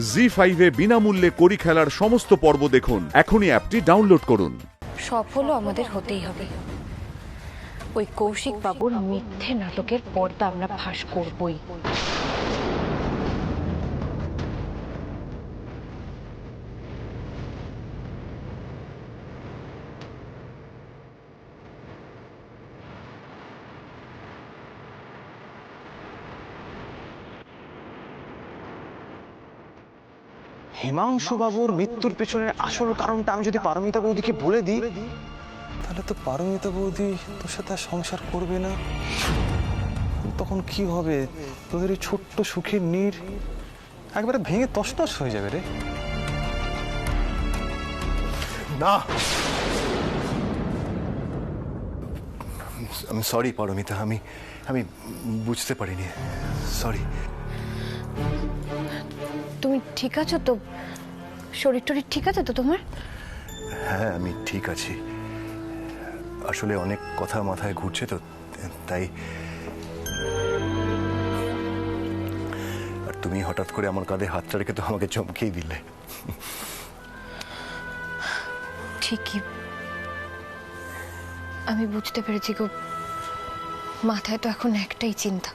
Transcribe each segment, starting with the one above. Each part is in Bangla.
জি5 এ বিনামূল্যে কড়ি খেলার সমস্ত পর্ব দেখুন। এখনই অ্যাপটি ডাউনলোড করুন। সফল আমাদের হতেই হবে। ওই কৌশিক বাবুর মিথ্যে নাটকের পর্দা আমরা ফাঁস করবই। হিমাংশু বাবুর মৃত্যুর পেছনে আসল কারণটা আমি যদি পারমিতা বৌদিকে বলে দিই, তাহলে তো পারমিতা বৌদি তোর সাথে আর সংসার করবে না। তখন কি হবে? তোদের এই ছোট্ট সুখের নীড় একবারে ভেঙে তছনছ হয়ে যাবে রে। না, আমি সরি পারমিতা, আমি বুঝতে পারিনি, সরি। তুমি ঠিক আছো তো? শরীর টরীর ঠিক আছে তো তোমার? হ্যাঁ, আমি ঠিক আছি। আসলে অনেক কথা মাথায় ঘুরছে তো, তাই। আর তুমি হঠাৎ করে আমার কাঁধে হাতটা রেখে তো আমাকে চমকেই দিলে। ঠিকই, আমি বুঝতে পেরেছি গো। মাথায় তো এখন একটাই চিন্তা,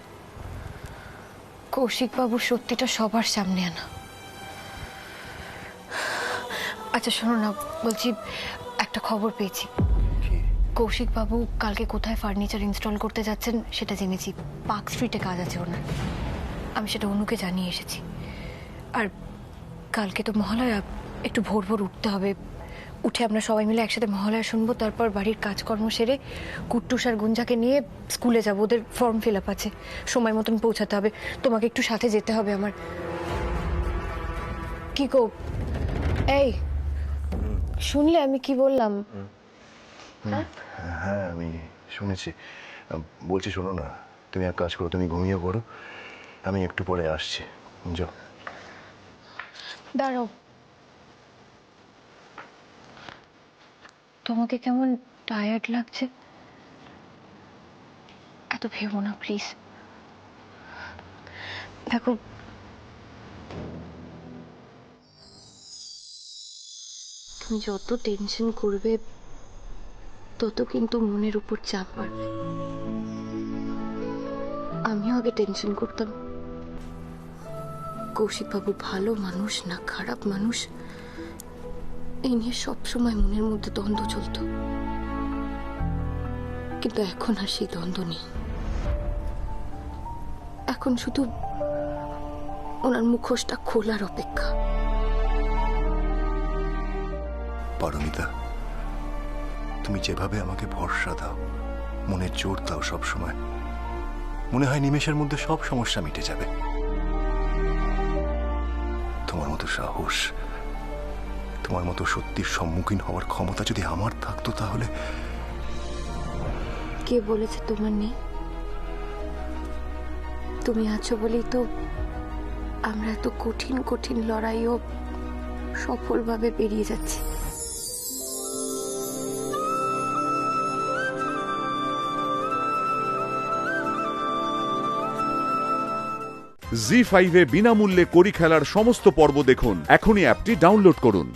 কৌশিক বাবুর সত্যিটা সবার সামনে আনা। আচ্ছা শোনো না, বলছি একটা খবর পেয়েছি। কৌশিক বাবু কালকে কোথায় ফার্নিচার ইনস্টল করতে যাচ্ছেন সেটা জেনেছি। পার্ক স্ট্রিটে কাজ আছে ওনার। আমি সেটা অনুকে জানিয়ে এসেছি। আর কালকে তো মহালয়া, একটু ভোর ভোর উঠতে হবে। উঠে আমরা সবাই মিলে একসাথে মহালয়া শুনবো, তারপর বাড়ির কাজকর্ম সেরে কুট্টুস আর গুঞ্জাকে নিয়ে স্কুলে যাবো। ওদের ফর্ম ফিল আপ আছে, সময় মতন পৌঁছাতে হবে। তোমাকে একটু সাথে যেতে হবে আমার। কি গো, এই শুনলে আমি কি বললাম? হ্যাঁ, আমি শুনেছি। বলছি শোনো না, তুমি এক কাজ করো, তুমি ঘুমিয়ে পড়ো, আমি একটু পরে আসছি। যাও। দাঁড়াও, তোমাকে কেমন টায়ার্ড লাগছে? এত ভেবো না প্লিজ। দেখো, তুমি যত টেনশন করবে তত কিন্তু মনের উপর চাপ বাড়বে। আমিও আগে টেনশন করতাম, কৌশিক বাবু ভালো মানুষ না খারাপ মানুষ, এই নিয়ে সবসময় মনের মধ্যে দ্বন্দ্ব চলতো। কিন্তু এখন আর সেই দ্বন্দ্ব নেই। এখন শুধু ওনার মুখোশটা খোলার অপেক্ষা। পারমিতা, তুমি যেভাবে আমাকে ভরসা দাও, মনের জোর দাও সব সময়, মনে হয় নিমেষের মধ্যে সব সমস্যা মিটে যাবে। তোমার মতো সাহস, তোমার মতো সত্যির সম্মুখীন হওয়ার ক্ষমতা যদি আমার থাকতো, তাহলে। কে বলেছে তোমার নেই? তুমি আছো বলেই তো আমরা এত কঠিন কঠিন লড়াইও সফলভাবে পেরিয়ে যাচ্ছি। জি5 এ বিনামূল্যে কড়ি খেলার সমস্ত পর্ব দেখুন। এখনই অ্যাপটি ডাউনলোড করুন।